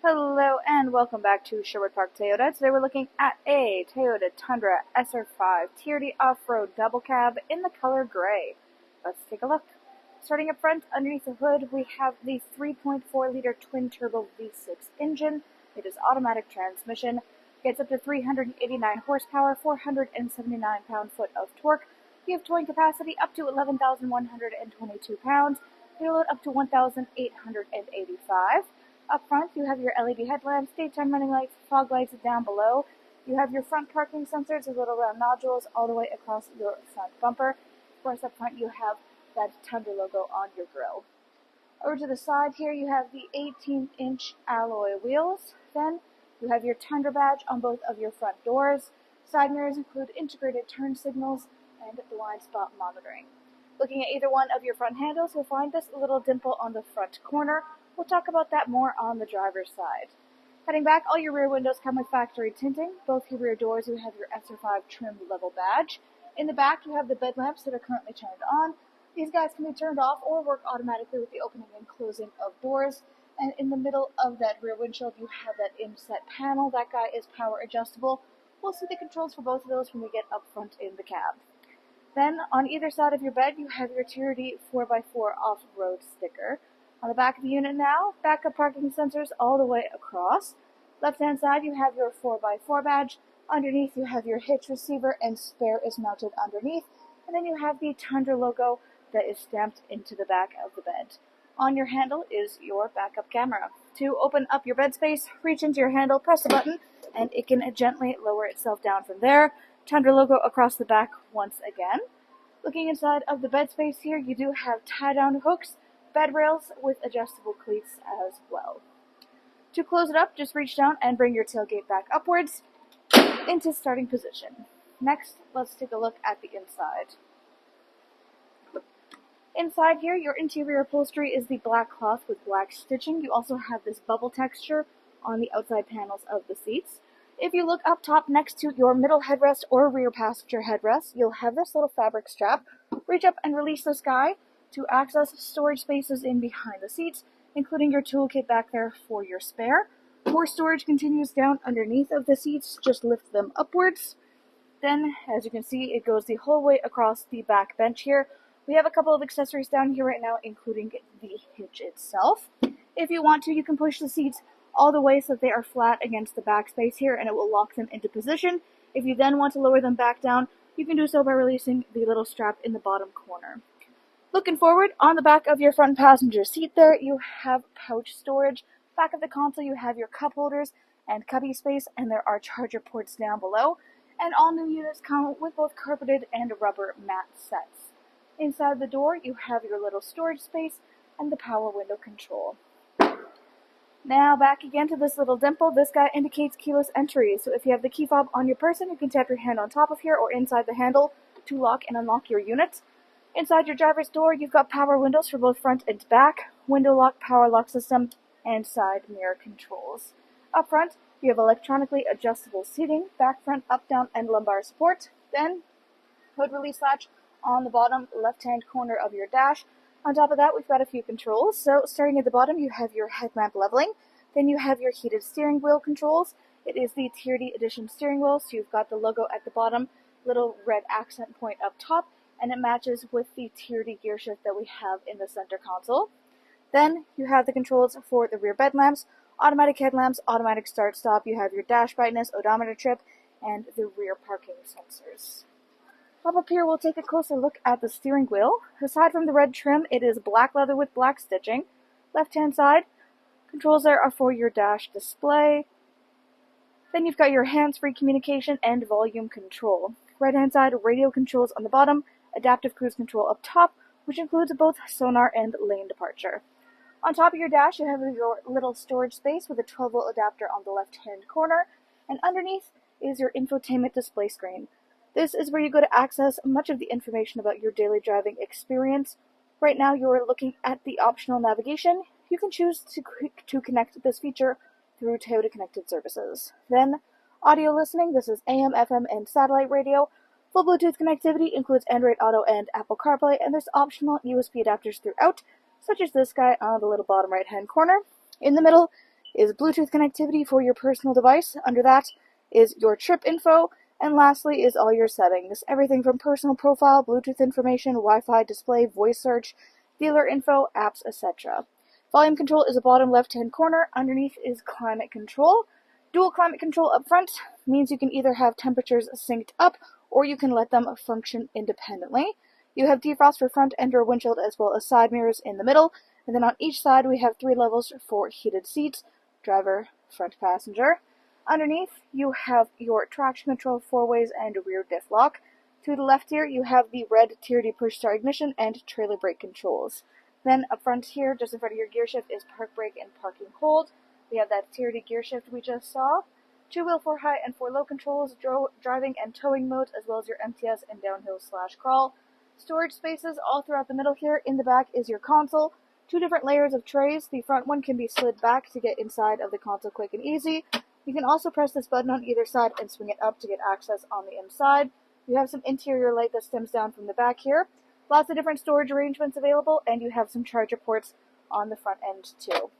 Hello and welcome back to Sherwood Park Toyota. Today we're looking at a Toyota Tundra SR5 TRD off-road double cab in the color gray. Let's take a look. Starting up front, underneath the hood, we have the 3.4-liter twin-turbo V6 engine. It is automatic transmission, gets up to 389 horsepower, 479 pound-foot of torque. You have towing capacity up to 11,122 pounds, payload up to 1,885. Up front, you have your LED headlamps, daytime running lights, fog lights down below. You have your front parking sensors with little round nodules all the way across your front bumper. Of course, up front you have that Tundra logo on your grille. Over to the side here, you have the 18-inch alloy wheels. Then you have your Tundra badge on both of your front doors. Side mirrors include integrated turn signals and blind spot monitoring. Looking at either one of your front handles, you'll find this little dimple on the front corner. We'll talk about that more on the driver's side. Heading back, all your rear windows come with factory tinting. Both your rear doors, you have your SR5 trim level badge. In the back, you have the bed lamps that are currently turned on. These guys can be turned off or work automatically with the opening and closing of doors. And in the middle of that rear windshield, you have that inset panel. That guy is power adjustable. We'll see the controls for both of those when we get up front in the cab. Then, on either side of your bed, you have your TRD 4x4 off-road sticker. On the back of the unit now, backup parking sensors all the way across. Left-hand side, you have your 4x4 badge. Underneath, you have your hitch receiver and spare is mounted underneath. And then you have the Tundra logo that is stamped into the back of the bed. On your handle is your backup camera. To open up your bed space, reach into your handle, press the button, and it can gently lower itself down from there. Tundra logo across the back once again. Looking inside of the bed space here, you do have tie-down hooks, bed rails with adjustable cleats as well. To close it up, just reach down and bring your tailgate back upwards into starting position. Next, let's take a look at the inside. Inside here, your interior upholstery is the black cloth with black stitching. You also have this bubble texture on the outside panels of the seats. If you look up top next to your middle headrest or rear passenger headrest, you'll have this little fabric strap. Reach up and release this guy to access storage spaces in behind the seats, including your toolkit back there for your spare. More storage continues down underneath of the seats, just lift them upwards. Then, as you can see, it goes the whole way across the back bench here. We have a couple of accessories down here right now, including the hitch itself. If you want to, you can push the seats all the way so that they are flat against the back space here, and it will lock them into position. If you then want to lower them back down, you can do so by releasing the little strap in the bottom corner. Looking forward, on the back of your front passenger seat there, you have pouch storage. Back of the console, you have your cup holders and cubby space, and there are charger ports down below. And all new units come with both carpeted and rubber mat sets. Inside the door, you have your little storage space and the power window control. Now back again to this little dimple. This guy indicates keyless entry. So if you have the key fob on your person, you can tap your hand on top of here or inside the handle to lock and unlock your unit. Inside your driver's door, you've got power windows for both front and back, window lock, power lock system, and side mirror controls. Up front, you have electronically adjustable seating, back, front, up, down, and lumbar support. Then, hood release latch on the bottom left-hand corner of your dash. On top of that, we've got a few controls. So, starting at the bottom, you have your headlamp leveling. Then you have your heated steering wheel controls. It is the TRD Edition steering wheel, so you've got the logo at the bottom, little red accent point up top, and it matches with the TRD gear shift that we have in the center console. Then you have the controls for the rear bed lamps, automatic headlamps, automatic start-stop. You have your dash brightness, odometer trip, and the rear parking sensors. Up here, we'll take a closer look at the steering wheel. Aside from the red trim, it is black leather with black stitching. Left-hand side, controls there are for your dash display. Then you've got your hands-free communication and volume control. Right-hand side, radio controls on the bottom, adaptive cruise control up top, which includes both sonar and lane departure. On top of your dash, you have your little storage space with a 12-volt adapter on the left-hand corner, and underneath is your infotainment display screen. This is where you go to access much of the information about your daily driving experience. Right now, you're looking at the optional navigation. You can choose to connect this feature through Toyota Connected Services. Then, audio listening. This is AM, FM, and satellite radio. Full Bluetooth connectivity includes Android Auto and Apple CarPlay, and there's optional USB adapters throughout, such as this guy on the little bottom right-hand corner. In the middle, is Bluetooth connectivity for your personal device. Under that is your trip info. And lastly is all your settings. Everything from personal profile, Bluetooth information, Wi-Fi display, voice search, dealer info, apps, etc. Volume control is the bottom left-hand corner. Underneath is climate control. Dual climate control up front means you can either have temperatures synced up or you can let them function independently. You have defrost for front and rear windshield as well as side mirrors in the middle. And then on each side we have 3 levels for heated seats, driver, front passenger. Underneath you have your traction control 4-ways and rear diff lock. To the left here you have the red TRD push start ignition and trailer brake controls. Then up front here, just in front of your gear shift, is park brake and parking hold. We have that TRD gear shift we just saw. 2-wheel 4-high and 4-low controls, driving and towing modes, as well as your MTS and downhill/crawl. Storage spaces all throughout the middle here. In the back is your console. 2 different layers of trays. The front one can be slid back to get inside of the console quick and easy. You can also press this button on either side and swing it up to get access on the inside. You have some interior light that stems down from the back here. Lots of different storage arrangements available, and you have some charger ports on the front end too.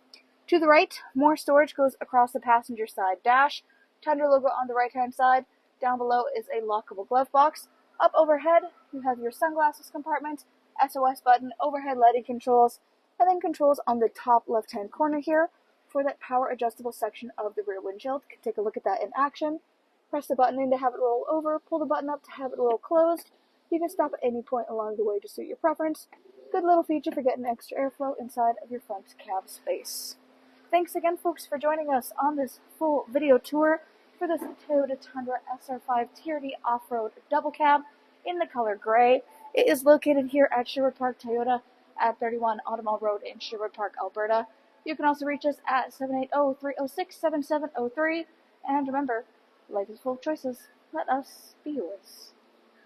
To the right, more storage goes across the passenger side dash. Tundra logo on the right-hand side. Down below is a lockable glove box. Up overhead, you have your sunglasses compartment, SOS button, overhead lighting controls, and then controls on the top left-hand corner here for that power adjustable section of the rear windshield. You can take a look at that in action. Press the button in to have it roll over, pull the button up to have it roll closed. You can stop at any point along the way to suit your preference. Good little feature for getting extra airflow inside of your front cab space. Thanks again, folks, for joining us on this full video tour for this Toyota Tundra SR5 TRD off-road double cab in the color gray. It is located here at Sherwood Park Toyota at 31 Automall Road in Sherwood Park, Alberta. You can also reach us at 780-306-7703. And remember, life is full of choices. Let us be yours.